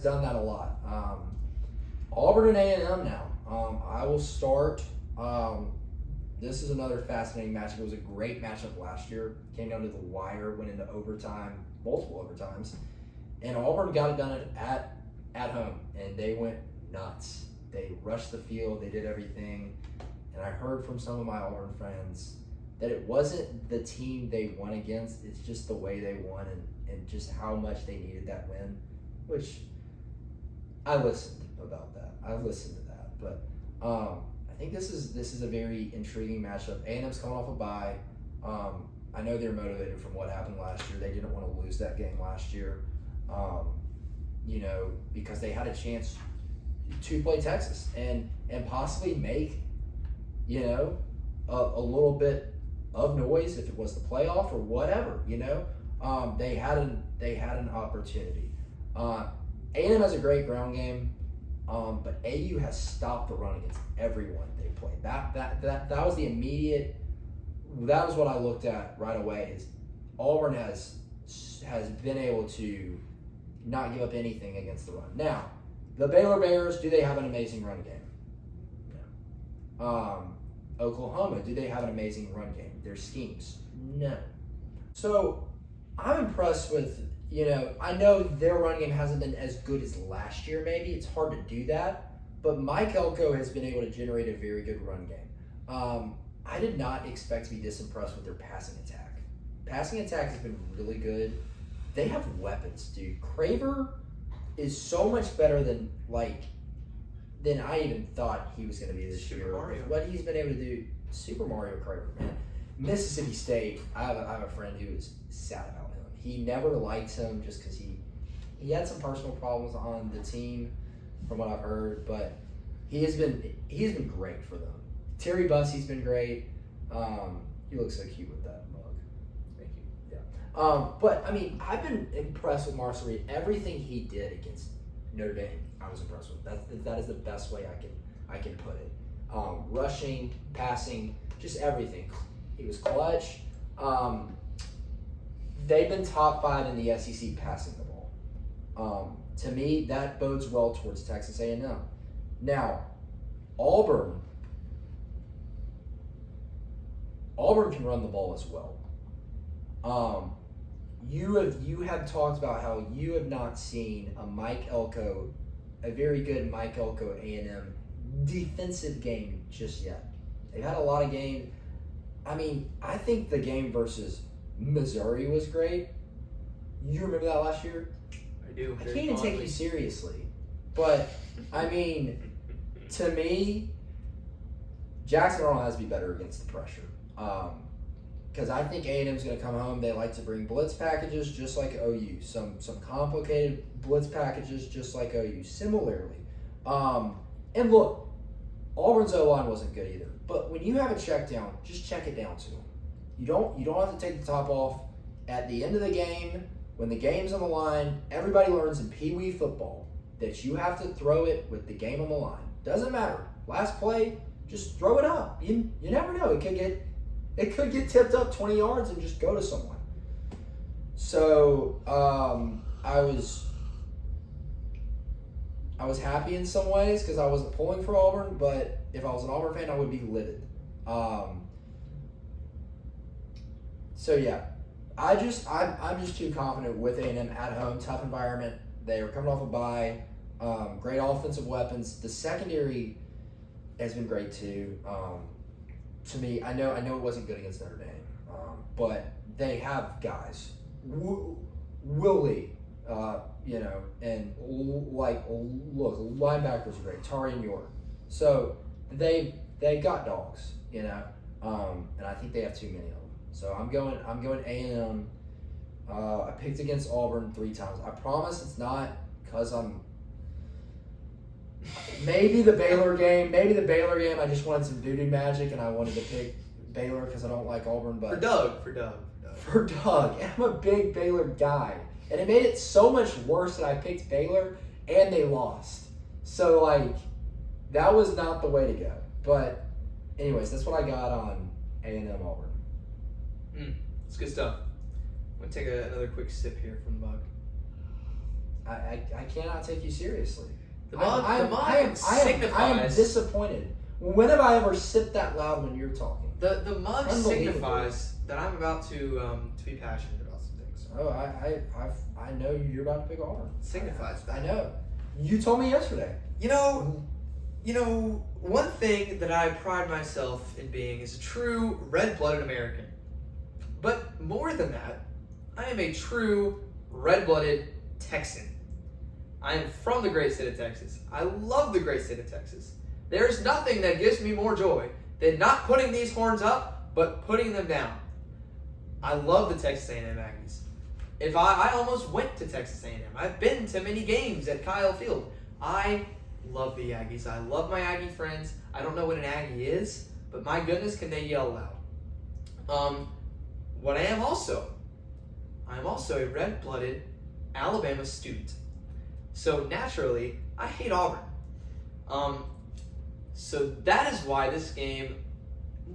done that a lot. Auburn and A&M now. I will start. This is another fascinating matchup. It was a great matchup last year. Came down to the wire, went into overtime, multiple overtimes, and Auburn got it done at home, and they went nuts. They rushed the field. They did everything, and I heard from some of my Auburn friends that it wasn't the team they won against. It's just the way they won and just how much they needed that win, which I listened about that. I listened to that, but I think this is a very intriguing matchup. A&M's coming off a bye. I know they're motivated from what happened last year. They didn't want to lose that game last year, because they had a chance to play Texas and possibly make, a little bit of noise if it was the playoff or whatever. They had an opportunity. A&M has a great ground game. But AU has stopped the run against everyone they played. That was the immediate. That was what I looked at right away. Is Auburn has been able to not give up anything against the run. Now, the Baylor Bears, do they have an amazing run game? No. Oklahoma, do they have an amazing run game? Their schemes, no. So I'm impressed with. I know their run game hasn't been as good as last year, maybe. It's hard to do that. But Mike Elko has been able to generate a very good run game. I did not expect to be this impressed with their passing attack. Passing attack has been really good. They have weapons, dude. Craver is so much better than I even thought he was going to be this year. Mario. What he's been able to do, Super Mario Craver, man. Mississippi State, I have a friend who is sad about him. He never liked him just because he had some personal problems on the team, from what I've heard. But he's been great for them. Terry Bussey's been great. He looks so cute with that mug. Thank you. Yeah. But I mean, I've been impressed with Marcel Reed. Everything he did against Notre Dame, I was impressed with. That is the best way I can put it. Rushing, passing, just everything. He was clutch. They've been top 5 in the SEC passing the ball. To me, that bodes well towards Texas A&M. Now, Auburn can run the ball as well. You have talked about how you have not seen a very good Mike Elko A&M defensive game just yet. They've had a lot of games. I mean, I think the game versus Missouri was great. You remember that last year? I do. I can't even take you seriously. But, I mean, to me, Jackson Arnold has to be better against the pressure. Because I think A&M's going to come home. They like to bring blitz packages just like OU. Some complicated blitz packages just like OU. Similarly. And look, Auburn's O-line wasn't good either. But when you have a check down, just check it down to them. You don't have to take the top off. At the end of the game, when the game's on the line, everybody learns in Pee Wee football that you have to throw it with the game on the line. Doesn't matter. Last play, just throw it up. You never know. It could get tipped up 20 yards and just go to someone. So I was happy in some ways because I wasn't pulling for Auburn, but if I was an Auburn fan, I would be livid. So yeah, I'm just too confident with A&M at home, tough environment. They are coming off a bye, great offensive weapons. The secondary has been great too. To me, I know it wasn't good against Notre Dame, but they have guys. Willie, and look, linebackers are great. Tari and York. So they got dogs, and I think they have too many of them. So I'm going A&M. I picked against Auburn 3 times. I promise it's not because I'm maybe the Baylor game. I just wanted some voodoo magic and I wanted to pick Baylor because I don't like Auburn. But For Doug. And I'm a big Baylor guy, and it made it so much worse that I picked Baylor and they lost. So that was not the way to go. But anyways, that's what I got on A&M Auburn. It's good stuff. I'm going to take another quick sip here from the mug. I cannot take you seriously. The mug I am signifies disappointed. When have I ever sipped that loud when you're talking? the mug Unbelievable. signifies that I'm about to be passionate about some things. Oh, I know you're about to pick Auburn. It signifies that. I know. You told me yesterday. You know, one thing that I pride myself in being is a true red-blooded American. But more than that, I am a true red-blooded Texan. I am from the great state of Texas. I love the great state of Texas. There's nothing that gives me more joy than not putting these horns up, but putting them down. I love the Texas A&M Aggies. I almost went to Texas A&M. I've been to many games at Kyle Field. I love the Aggies. I love my Aggie friends. I don't know what an Aggie is, but my goodness, can they yell loud. What I am also a red-blooded Alabama student. So naturally, I hate Auburn. So that is why this game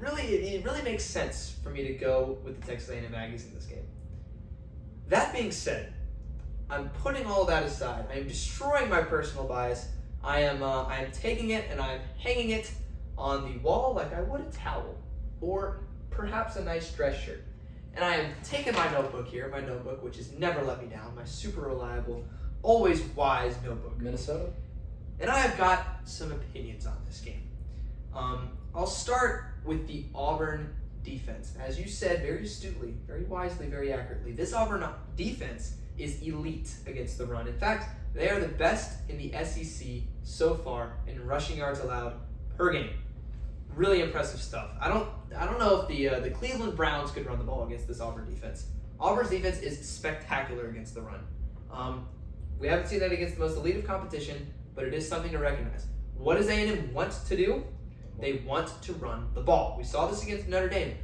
it really makes sense for me to go with the Texas A&M Aggies in this game. That being said, I'm putting all that aside. I am destroying my personal bias. I am taking it and I'm hanging it on the wall like I would a towel or perhaps a nice dress shirt. And I am taking my notebook here, which has never let me down, my super reliable, always wise notebook. Minnesota? And I have got some opinions on this game. I'll start with the Auburn defense. As you said very astutely, very wisely, very accurately, this Auburn defense is elite against the run. In fact, they are the best in the SEC so far in rushing yards allowed per game. Really impressive stuff. I don't know if the Cleveland Browns could run the ball against this Auburn defense. Auburn's defense is spectacular against the run. We haven't seen that against the most elite of competition, but it is something to recognize. What does A&M want to do? They want to run the ball. We saw this against Notre Dame.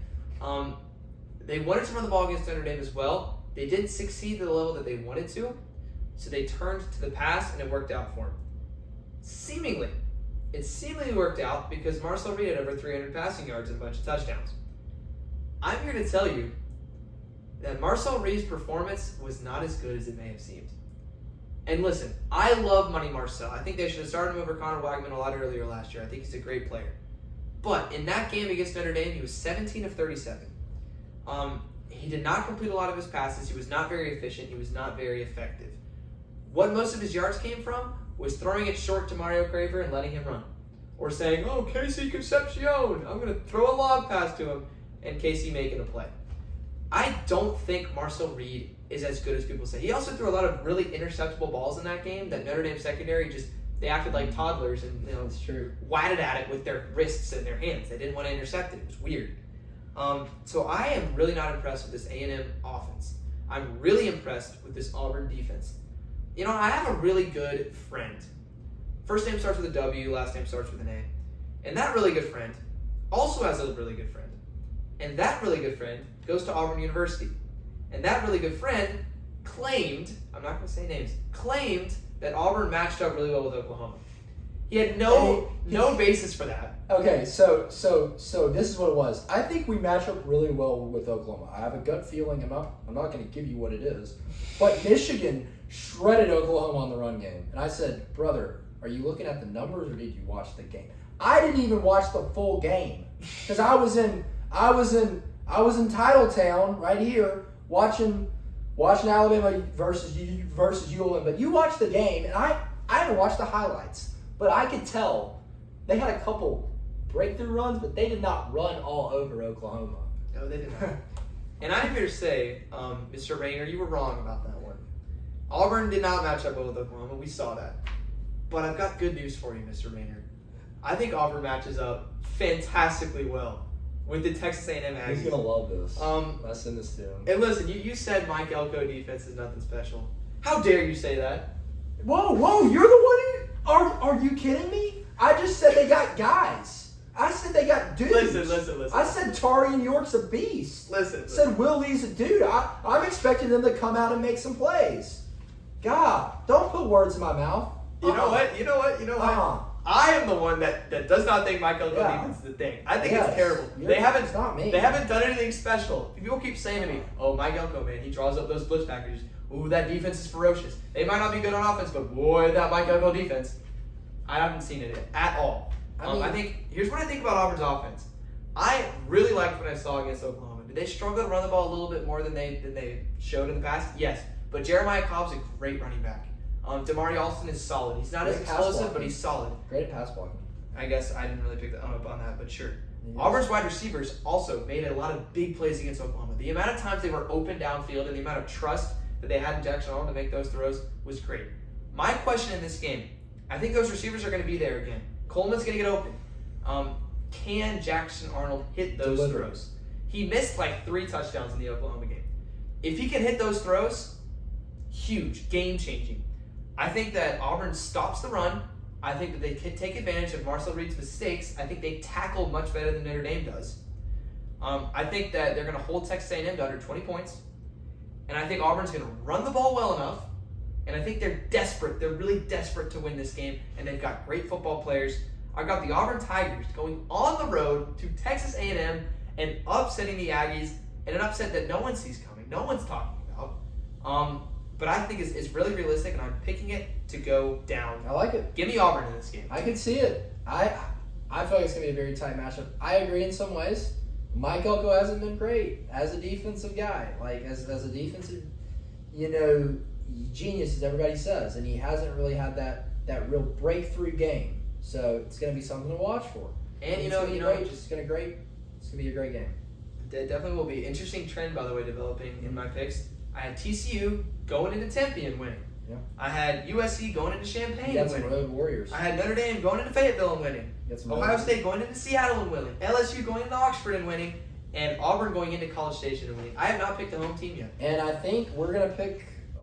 They wanted to run the ball against Notre Dame as well. They didn't succeed to the level that they wanted to, so they turned to the pass, and it worked out for them. It seemingly worked out because Marcel Reed had over 300 passing yards and a bunch of touchdowns. I'm here to tell you that Marcel Reed's performance was not as good as it may have seemed. And listen, I love Money Marcel. I think they should have started him over Connor Wagman a lot earlier last year. I think he's a great player. But in that game against Notre Dame, he was 17 of 37. He did not complete a lot of his passes. He was not very efficient. He was not very effective. What most of his yards came from was throwing it short to Mario Craver and letting him run. Or saying, oh, Casey Concepcion, I'm going to throw a lob pass to him, and Casey making a play. I don't think Marcel Reed is as good as people say. He also threw a lot of really interceptable balls in that game that Notre Dame secondary they acted like toddlers and It's true. Whatted at it with their wrists and their hands. They didn't want to intercept it. It was weird. So I am really not impressed with this A&M offense. I'm really impressed with this Auburn defense. I have a really good friend. First name starts with a W, last name starts with an A. And that really good friend also has a really good friend. And that really good friend goes to Auburn University. And that really good friend claimed, I'm not going to say names, claimed that Auburn matched up really well with Oklahoma. He had no basis for that. Okay, so this is what it was. I think we match up really well with Oklahoma. I have a gut feeling. I'm not going to give you what it is, but Michigan shredded Oklahoma on the run game, and I said, brother, are you looking at the numbers or did you watch the game? I didn't even watch the full game because I was in Titletown right here watching Alabama versus ULM. But you watched the game, and I haven't watched the highlights, but I could tell they had a couple breakthrough runs, but they did not run all over Oklahoma. No, they did not. And I'm here to say, Mr. Rayner, you were wrong about that one. Auburn did not match up well with Oklahoma. We saw that. But I've got good news for you, Mr. Rayner. I think Auburn matches up fantastically well with the Texas A&M Aggies. He's going to love this. I send this to him. And listen, you said Mike Elko defense is nothing special. How dare you say that? Whoa, you're the one who... Are you kidding me? I just said they got guys. I said they got dudes. Listen. I said Tarian York's a beast. Listen. I said Will Lee's a dude. I'm expecting them to come out and make some plays. God, don't put words in my mouth. You know what? I am the one that does not think Mike Elko defense is a thing. I think it's terrible. It's not me. They haven't done anything special. People keep saying to me, oh, Mike Elko, man, he draws up those blitz packages. ooh, that defense is ferocious. They might not be good on offense, but boy, that Mike Elko defense. I haven't seen it at all. I think here's what I think about Auburn's offense. I really liked what I saw against Oklahoma. Did they struggle to run the ball a little bit more than they showed in the past? Yes. But Jeremiah Cobb's a great running back. Damari Alston is solid. He's not as explosive, but he's solid. Great at pass blocking. I guess I didn't really pick up on that, but sure. Yes. Auburn's wide receivers also made a lot of big plays against Oklahoma. The amount of times they were open downfield and the amount of trust that they had in Jackson Arnold to make those throws was great. My question in this game, I think those receivers are going to be there again. Coleman's going to get open. Can Jackson Arnold hit those throws? He missed like 3 touchdowns in the Oklahoma game. If he can hit those throws, huge, game-changing. I think that Auburn stops the run. I think that they can take advantage of Marcel Reed's mistakes. I think they tackle much better than Notre Dame does. I think that they're going to hold Texas A&M to under 20 points. And I think Auburn's going to run the ball well enough. And I think they're desperate. They're really desperate to win this game. And they've got great football players. I've got the Auburn Tigers going on the road to Texas A&M and upsetting the Aggies in an upset that no one sees coming. No one's talking about. But I think it's really realistic, and I'm picking it to go down. I like it. Give me Auburn in this game. I can see it. I feel like it's going to be a very tight matchup. I agree in some ways. Mike Elko hasn't been great as a defensive guy. Like, as a defensive, genius, as everybody says. And he hasn't really had that real breakthrough game. So it's going to be something to watch for. And, it's going to be a great game. It definitely will be. Interesting trend, by the way, developing in my picks. I had TCU going into Tempe and winning. Yeah. I had USC going into Champaign You and got some winning. road warriors. I had Notre Dame going into Fayetteville and winning. Ohio State going into Seattle and winning. LSU going into Oxford and winning. And Auburn going into College Station and winning. I have not picked a home team yet. And I think we're going to pick